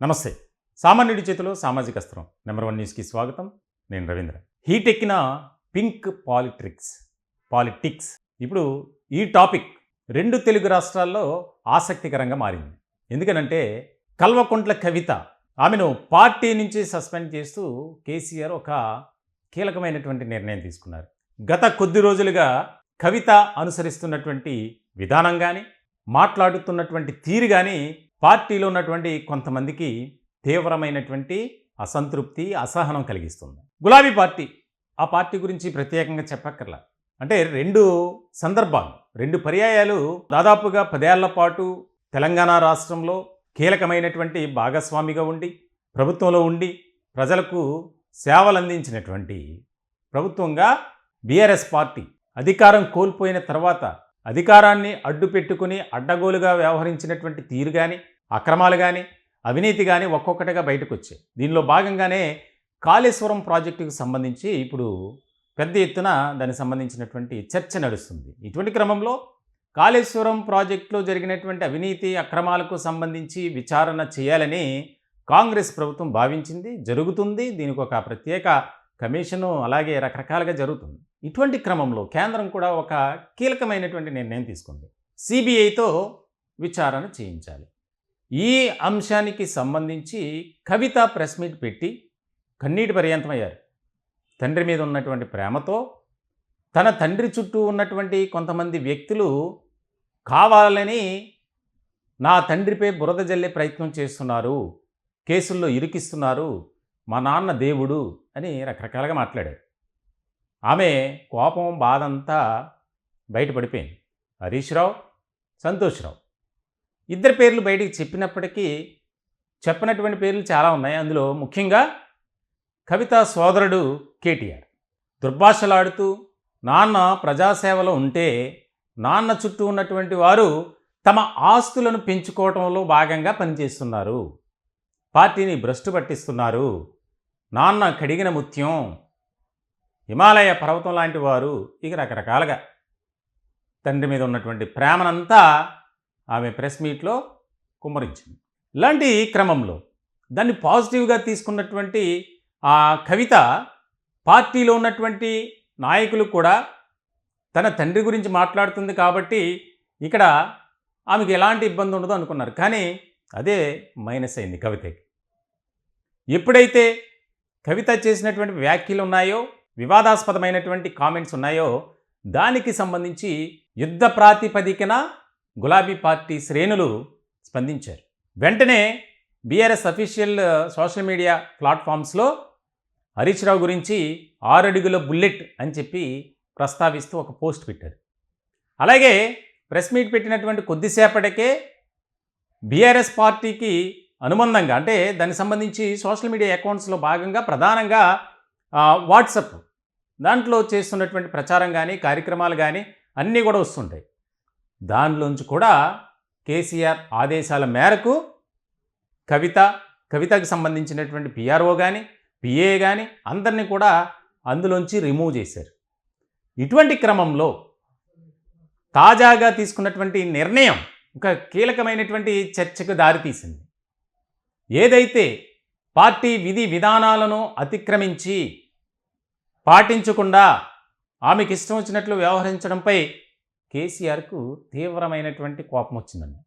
నమస్తే. సామాన్యుడి చేతిలో సామాజిక అస్త్రం నంబర్ 1 న్యూస్కి స్వాగతం. నేను రవీంద్ర. హీటెక్కిన pink politics. ఇప్పుడు ఈ టాపిక్ 2 తెలుగు రాష్ట్రాల్లో ఆసక్తికరంగా మారింది. ఎందుకనంటే కల్వకుంట్ల కవిత ఆమెను పార్టీ నుంచి సస్పెండ్ చేస్తూ కేసీఆర్ ఒక కీలకమైనటువంటి నిర్ణయం తీసుకున్నారు. గత కొద్ది రోజులుగా కవిత అనుసరిస్తున్నటువంటి విధానం కానీ, మాట్లాడుతున్నటువంటి తీరు కానీ పార్టీలో ఉన్నటువంటి కొంతమందికి తీవ్రమైనటువంటి అసంతృప్తి, అసహనం కలిగిస్తుంది. గులాబీ పార్టీ, ఆ పార్టీ గురించి ప్రత్యేకంగా చెప్పక్కర్లా. అంటే 2 సందర్భాలు, 2 పర్యాయాలు దాదాపుగా 10 ఏళ్ల పాటు తెలంగాణ రాష్ట్రంలో కీలకమైనటువంటి భాగస్వామిగా ఉండి, ప్రభుత్వంలో ఉండి, ప్రజలకు సేవలు అందించినటువంటి ప్రభుత్వంగా బీఆర్ఎస్ పార్టీ అధికారం కోల్పోయిన తర్వాత అధికారాన్ని అడ్డు పెట్టుకుని అడ్డగోలుగా వ్యవహరించినటువంటి తీరు కానీ, అక్రమాలు కానీ, అవినీతి కానీ ఒక్కొక్కటిగా బయటకు వచ్చాయి. దీనిలో భాగంగానే కాళేశ్వరం ప్రాజెక్టుకు సంబంధించి ఇప్పుడు పెద్ద ఎత్తున దానికి సంబంధించినటువంటి చర్చ నడుస్తుంది. ఇటువంటి క్రమంలో కాళేశ్వరం ప్రాజెక్టులో జరిగినటువంటి అవినీతి అక్రమాలకు సంబంధించి విచారణ చేయాలని కాంగ్రెస్ ప్రభుత్వం భావించింది, జరుగుతుంది. దీనికి ఒక ప్రత్యేక కమిషను అలాగే రకరకాలుగా జరుగుతుంది. ఇటువంటి క్రమంలో కేంద్రం కూడా ఒక కీలకమైనటువంటి నిర్ణయం తీసుకుంది. సిబిఐతో విచారణ చేయించాలి. ఈ అంశానికి సంబంధించి కవిత ప్రెస్ మీట్ పెట్టి కన్నీటి పర్యంతమయ్యారు. తండ్రి మీద ఉన్నటువంటి ప్రేమతో తన తండ్రి చుట్టూ ఉన్నటువంటి కొంతమంది వ్యక్తులు కావాలని నా తండ్రిపై బురద జల్లే ప్రయత్నం చేస్తున్నారు, కేసుల్లో ఇరికిస్తున్నారు, మా నాన్న దేవుడు అని రకరకాలుగా మాట్లాడారు. ఆమె కోపం, బాధ అంతా బయటపడిపోయింది. హరీష్ రావు, సంతోష్ రావు ఇద్దరి పేర్లు బయటికి చెప్పినప్పటికీ చెప్పినటువంటి పేర్లు చాలా ఉన్నాయి. అందులో ముఖ్యంగా కవిత సోదరుడు కేటీఆర్ దుర్భాషలాడుతూ నాన్న ప్రజాసేవలో ఉంటే నాన్న చుట్టూ ఉన్నటువంటి వారు తమ ఆస్తులను పెంచుకోవటంలో భాగంగా పనిచేస్తున్నారు, పార్టీని భ్రష్టు పట్టిస్తున్నారు, నాన్న కడిగిన ముత్యం, హిమాలయ పర్వతం లాంటి వారు, ఇక రకరకాలుగా తండ్రి మీద ఉన్నటువంటి ప్రేమనంతా ఆమె ప్రెస్ మీట్లో కుమ్మరించింది. ఇలాంటి క్రమంలో దాన్ని పాజిటివ్గా తీసుకున్నటువంటి ఆ కవిత పార్టీలో ఉన్నటువంటి నాయకులు కూడా తన తండ్రి గురించి మాట్లాడుతుంది కాబట్టి ఇక్కడ ఆమెకు ఎలాంటి ఇబ్బంది ఉండదు అనుకున్నారు. కానీ అదే మైనస్ అయింది కవితకి. ఎప్పుడైతే కవిత చేసినటువంటి వ్యాఖ్యలు ఉన్నాయో, వివాదాస్పదమైనటువంటి కామెంట్స్ ఉన్నాయో, దానికి సంబంధించి యుద్ధ ప్రాతిపదికన గులాబీ పార్టీ శ్రేణులు స్పందించారు. వెంటనే బీఆర్ఎస్ అఫీషియల్ సోషల్ మీడియా ప్లాట్ఫామ్స్లో హరీష్ రావు గురించి 6 అడుగుల బుల్లెట్ అని చెప్పి ప్రస్తావిస్తూ ఒక పోస్ట్ పెట్టారు. అలాగే ప్రెస్ మీట్ పెట్టినటువంటి కొద్దిసేపటికే బీఆర్ఎస్ పార్టీకి అనుబంధంగా, అంటే దానికి సంబంధించి సోషల్ మీడియా అకౌంట్స్లో భాగంగా ప్రధానంగా వాట్సాప్ దాంట్లో చేస్తున్నటువంటి ప్రచారం కానీ, కార్యక్రమాలు కానీ అన్నీ కూడా వస్తుంటాయి. దానిలోంచి కూడా కేసీఆర్ ఆదేశాల మేరకు కవితకు సంబంధించినటువంటి పిఆర్ఓ కానీ, పిఏ కానీ అందరినీ కూడా అందులోంచి రిమూవ్ చేశారు. ఇటువంటి క్రమంలో తాజాగా తీసుకున్నటువంటి నిర్ణయం ఒక కీలకమైనటువంటి చర్చకు దారితీసింది. ఏదైతే పార్టీ విధి విధానాలను అతిక్రమించి పాటించకుండా ఆమెకి ఇష్టం వచ్చినట్లు వ్యవహరించడంపై కేసీఆర్కు తీవ్రమైనటువంటి కోపం వచ్చిందండి.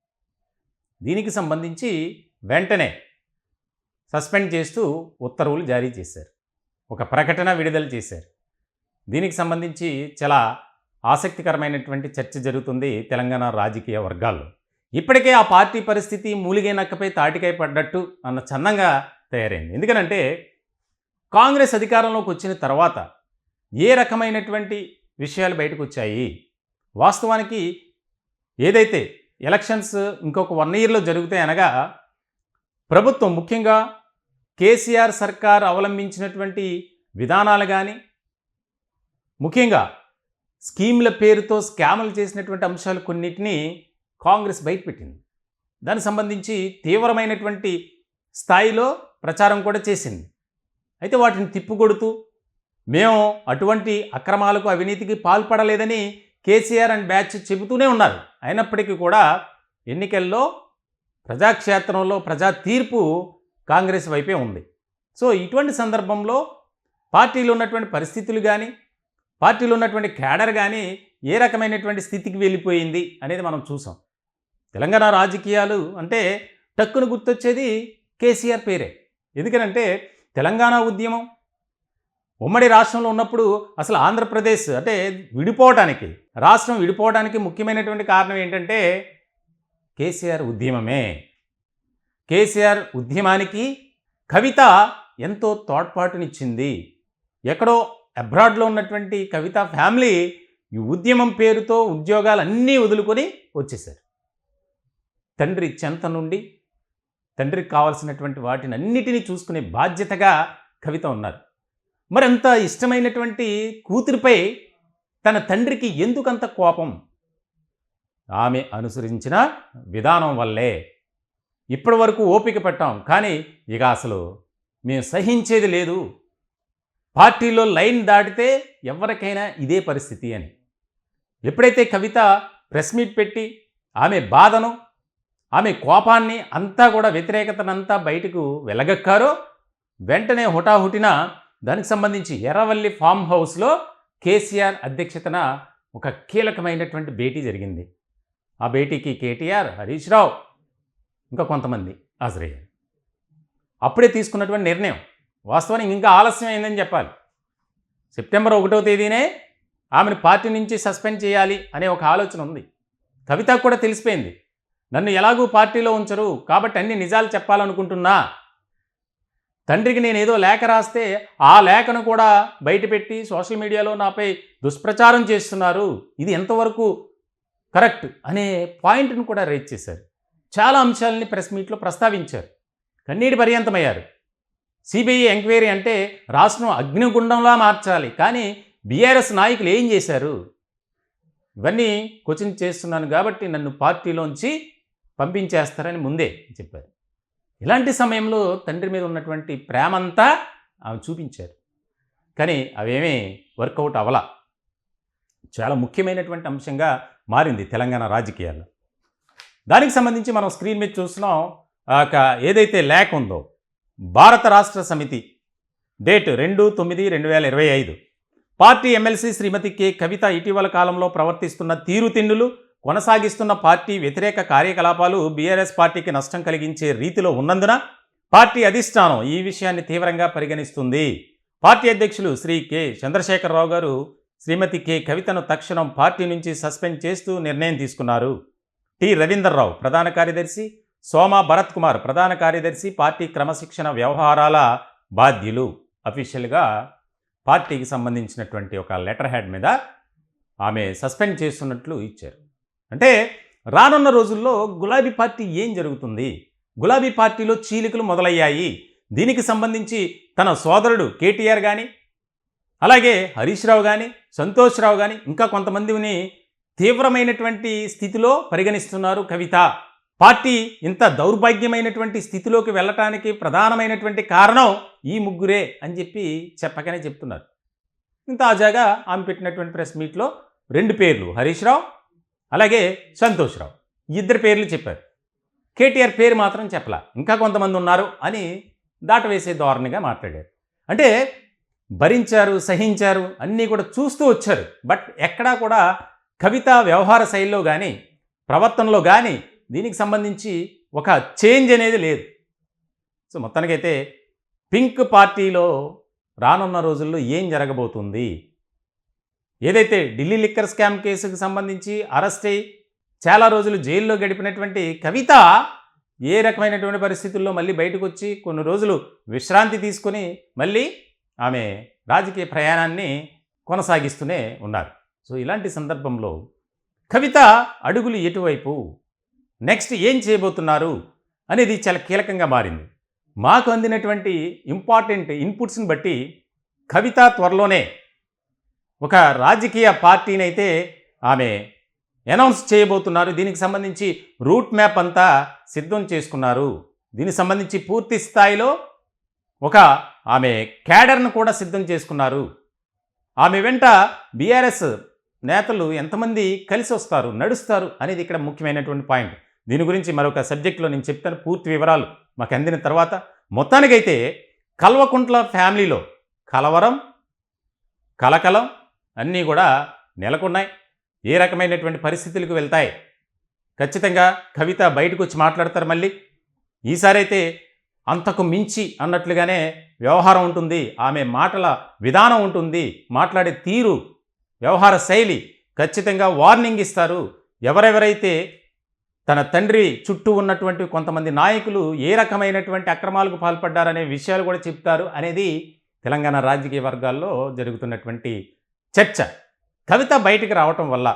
దీనికి సంబంధించి వెంటనే సస్పెండ్ చేస్తూ ఉత్తర్వులు జారీ చేశారు, ఒక ప్రకటన విడుదల చేశారు. దీనికి సంబంధించి చాలా ఆసక్తికరమైనటువంటి చర్చ జరుగుతుంది తెలంగాణ రాజకీయ వర్గాల్లో. ఇప్పటికే ఆ పార్టీ పరిస్థితి మూలిగే నక్కపై తాటికాయ పడ్డట్టు అన్న చందంగా తయారైంది. ఎందుకనంటే కాంగ్రెస్ అధికారంలోకి వచ్చిన తర్వాత ఏ రకమైనటువంటి విషయాలు బయటకు వచ్చాయి, వాస్తవానికి ఏదైతే ఎలక్షన్స్ ఇంకొక 1 ఇయర్లో జరుగుతాయి అనగా ప్రభుత్వం ముఖ్యంగా కేసీఆర్ సర్కార్ అవలంబించినటువంటి విధానాలు కానీ, ముఖ్యంగా స్కీమ్ల పేరుతో స్కాములు చేసినటువంటి అంశాలు కొన్నిటిని కాంగ్రెస్ బయటపెట్టింది. దానికి సంబంధించి తీవ్రమైనటువంటి స్థాయిలో ప్రచారం కూడా చేసింది. అయితే వాటిని తిప్పుకొడుతూ మేము అటువంటి అక్రమాలకు, అవినీతికి పాల్పడలేదని కేసీఆర్ అండ్ బ్యాచ్ చెబుతూనే ఉన్నారు. అయినప్పటికీ కూడా ఎన్నికల్లో ప్రజాక్షేత్రంలో ప్రజా తీర్పు కాంగ్రెస్ వైపే ఉంది. సో ఇటువంటి సందర్భంలో పార్టీలో ఉన్నటువంటి పరిస్థితులు కానీ, పార్టీలో ఉన్నటువంటి క్యాడర్ కానీ ఏ రకమైనటువంటి స్థితికి వెళ్ళిపోయింది అనేది మనం చూసాం. తెలంగాణ రాజకీయాలు అంటే టక్కున గుర్తొచ్చేది కేసీఆర్ పేరే. ఎందుకనంటే తెలంగాణ ఉద్యమం ఉమ్మడి రాష్ట్రంలో ఉన్నప్పుడు అసలు ఆంధ్రప్రదేశ్ అంటే రాష్ట్రం విడిపోవడానికి ముఖ్యమైనటువంటి కారణం ఏంటంటే కేసీఆర్ ఉద్యమమే. కేసీఆర్ ఉద్యమానికి కవిత ఎంతో తోడ్పాటునిచ్చింది. ఎక్కడో అబ్రాడ్లో ఉన్నటువంటి కవిత ఫ్యామిలీ ఈ ఉద్యమం పేరుతో ఉద్యోగాలన్నీ వదులుకొని వచ్చేశారు. తండ్రి చెంత నుండి తండ్రికి కావాల్సినటువంటి వాటిని అన్నిటినీ చూసుకునే బాధ్యతగా కవిత ఉన్నారు. మరంత ఇష్టమైనటువంటి కూతురిపై తన తండ్రికి ఎందుకంత కోపం? ఆమె అనుసరించిన విధానం వల్లే. ఇప్పటి వరకు ఓపిక పట్టాం, కానీ ఇక అసలు మేము సహించేది లేదు. పార్టీలో లైన్ దాటితే ఎవరికైనా ఇదే పరిస్థితి అని. ఎప్పుడైతే కవిత ప్రెస్ మీట్ పెట్టి ఆమె బాధను, ఆమె కోపాన్ని అంతా కూడా వ్యతిరేకతనంతా బయటకు వెలగక్కారో, వెంటనే హుటాహుటిన దానికి సంబంధించి ఎర్రవల్లి ఫామ్ హౌస్లో కేసీఆర్ అధ్యక్షతన ఒక కీలకమైనటువంటి భేటీ జరిగింది. ఆ భేటీకి కేటీఆర్, హరీష్ రావు ఇంకా కొంతమంది హాజరయ్యారు. అప్పుడే తీసుకున్నటువంటి నిర్ణయం వాస్తవానికి ఇంకా ఆలస్యం అయిందని చెప్పాలి. సెప్టెంబర్ 1వ తేదీనే ఆమెను పార్టీ నుంచి సస్పెండ్ చేయాలి అనే ఒక ఆలోచన ఉంది. కవితకు కూడా తెలిసిపోయింది, నన్ను ఎలాగూ పార్టీలో ఉంచరు కాబట్టి అన్ని నిజాలు చెప్పాలనుకుంటున్నా. తండ్రికి నేను ఏదో లేఖ రాస్తే ఆ లేఖను కూడా బయటపెట్టి సోషల్ మీడియాలో నాపై దుష్ప్రచారం చేస్తున్నారు, ఇది ఎంతవరకు కరెక్ట్ అనే పాయింట్ను కూడా రైజ్ చేశారు. చాలా అంశాలని ప్రెస్ మీట్లో ప్రస్తావించారు. కన్నీటి పర్యంతమయ్యారు. సిబిఐ ఎంక్వైరీ అంటే రాష్ట్రం అగ్నిగుండంలా మార్చాలి, కానీ బీఆర్ఎస్ నాయకులు ఏం చేశారు? ఇవన్నీ క్వశ్చన్ చేస్తున్నాను కాబట్టి నన్ను పార్టీలోంచి పంపించేస్తారని ముందే చెప్పారు. ఇలాంటి సమయంలో తండ్రి మీద ఉన్నటువంటి ప్రేమంతా ఆమె చూపించారు. కానీ అవేమీ వర్కౌట్ అవ్వలా. చాలా ముఖ్యమైనటువంటి అంశంగా మారింది తెలంగాణ రాజకీయాల్లో. దానికి సంబంధించి మనం స్క్రీన్ మీద చూస్తున్నాం. ఏదైతే లేఖ ఉందో భారత రాష్ట్ర సమితి డేట్ 2/9/2025 పార్టీ ఎమ్మెల్సీ శ్రీమతి కె కవిత ఇటీవల కాలంలో ప్రవర్తిస్తున్న తీరుతిన్నులు, కొనసాగిస్తున్న పార్టీ వ్యతిరేక కార్యకలాపాలు బీఆర్ఎస్ పార్టీకి నష్టం కలిగించే రీతిలో ఉన్నందున పార్టీ అధిష్టానం ఈ విషయాన్ని తీవ్రంగా పరిగణిస్తుంది. పార్టీ అధ్యక్షులు శ్రీ కె చంద్రశేఖరరావు గారు శ్రీమతి కె కవితను తక్షణం పార్టీ నుంచి సస్పెండ్ చేస్తూ నిర్ణయం తీసుకున్నారు. టి రవీందర్రావు ప్రధాన కార్యదర్శి, సోమ భరత్ కుమార్ ప్రధాన కార్యదర్శి, పార్టీ క్రమశిక్షణ వ్యవహారాల బాధ్యులు అఫీషియల్గా పార్టీకి సంబంధించినటువంటి ఒక లెటర్ హెడ్ మీద ఆమె సస్పెండ్ చేస్తున్నట్లు ఇచ్చారు. అంటే రానున్న రోజుల్లో గులాబీ పార్టీ ఏం జరుగుతుంది? గులాబీ పార్టీలో చీలికలు మొదలయ్యాయి. దీనికి సంబంధించి తన సోదరుడు కేటీఆర్ కానీ, అలాగే హరీష్ రావు కానీ, సంతోష్ రావు కానీ ఇంకా కొంతమందిని తీవ్రమైనటువంటి స్థితిలో పరిగణిస్తున్నారు కవిత. పార్టీ ఇంత దౌర్భాగ్యమైనటువంటి స్థితిలోకి వెళ్ళటానికి ప్రధానమైనటువంటి కారణం ఈ ముగ్గురే అని చెప్పకనే చెప్తున్నారు. తాజాగా ఆమె పెట్టినటువంటి ప్రెస్ మీట్లో 2 పేర్లు, హరీష్ రావు అలాగే సంతోష్ రావు, 2 పేర్లు చెప్పారు. కేటీఆర్ పేరు మాత్రం చెప్పలా. ఇంకా కొంతమంది ఉన్నారు అని దాటవేసే ధోరణిగా మాట్లాడారు. అంటే భరించారు, సహించారు, అన్నీ కూడా చూస్తూ వచ్చారు. బట్ ఎక్కడా కూడా కవిత వ్యవహార శైలిలో కానీ, ప్రవర్తనలో కానీ దీనికి సంబంధించి ఒక చేంజ్ అనేది లేదు. సో మొత్తానికైతే పింక్ పార్టీలో రానున్న రోజుల్లో ఏం జరగబోతుంది? ఏదైతే ఢిల్లీ లిక్కర్ స్కామ్ కేసుకు సంబంధించి అరెస్ట్ అయ్యి చాలా రోజులు జైల్లో గడిపినటువంటి కవిత ఏ రకమైనటువంటి పరిస్థితుల్లో మళ్ళీ బయటకు వచ్చి కొన్ని రోజులు విశ్రాంతి తీసుకొని మళ్ళీ ఆమె రాజకీయ ప్రయాణాన్ని కొనసాగిస్తూనే ఉన్నారు. సో ఇలాంటి సందర్భంలో కవిత అడుగులు ఎటువైపు, నెక్స్ట్ ఏం చేయబోతున్నారు అనేది చాలా కీలకంగా మారింది. మాకు అందినటువంటి ఇంపార్టెంట్ ఇన్పుట్స్ని బట్టి కవిత త్వరలోనే ఒక రాజకీయ పార్టీని అయితే ఆమె అనౌన్స్ చేయబోతున్నారు. దీనికి సంబంధించి రూట్ మ్యాప్ అంతా సిద్ధం చేసుకున్నారు. దీనికి సంబంధించి పూర్తి స్థాయిలో ఒక ఆమె క్యాడర్ను కూడా సిద్ధం చేసుకున్నారు. ఆమె వెంట బీఆర్ఎస్ నేతలు ఎంతమంది కలిసి వస్తారు, నడుస్తారు అనేది ఇక్కడ ముఖ్యమైనటువంటి పాయింట్. దీని గురించి మరొక సబ్జెక్టులో నేను చెప్తాను. పూర్తి వివరాలు మాకు అందిన తర్వాత మొత్తానికైతే కల్వకుంట్ల ఫ్యామిలీలో కలవరం, కలకలం అన్నీ కూడా నెలకొన్నాయి. ఏ రకమైనటువంటి పరిస్థితులకు వెళ్తాయి? ఖచ్చితంగా కవిత బయటకు వచ్చి మాట్లాడతారు మళ్ళీ. ఈసారి అయితే అంతకు మించి అన్నట్లుగానే వ్యవహారం ఉంటుంది, ఆమె మాటల విధానం ఉంటుంది, మాట్లాడే తీరు, వ్యవహార శైలి ఖచ్చితంగా వార్నింగ్ ఇస్తారు. ఎవరెవరైతే తన తండ్రి చుట్టూ ఉన్నటువంటి కొంతమంది నాయకులు ఏ రకమైనటువంటి అక్రమాలకు పాల్పడ్డారనే విషయాలు కూడా చెప్తారు అనేది తెలంగాణ రాజకీయ వర్గాల్లో జరుగుతున్నటువంటి చర్చ. కవిత బయటికి రావటం వల్ల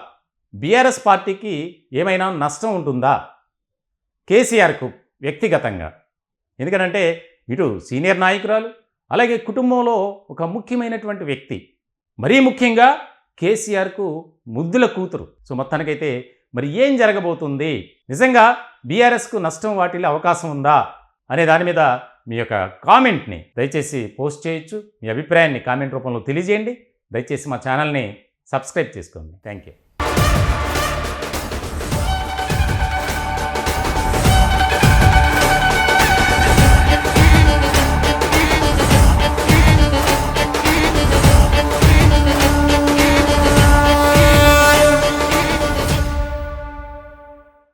బీఆర్ఎస్ పార్టీకి ఏమైనా నష్టం ఉంటుందా? కేసీఆర్కు వ్యక్తిగతంగా, ఎందుకంటే ఇటు సీనియర్ నాయకురాలు, అలాగే కుటుంబంలో ఒక ముఖ్యమైనటువంటి వ్యక్తి, మరీ ముఖ్యంగా కేసీఆర్కు ముద్దుల కూతురు. సో మొత్తానికైతే మరి ఏం జరగబోతుంది? నిజంగా బీఆర్ఎస్కు నష్టం వాటిల్లే అవకాశం ఉందా అనే దాని మీద మీ యొక్క కామెంట్ని దయచేసి పోస్ట్ చేయొచ్చు. మీ అభిప్రాయాన్ని కామెంట్ రూపంలో తెలియజేయండి. దయచేసి మా ఛానల్ని సబ్స్క్రైబ్ చేసుకోండి. Thank you.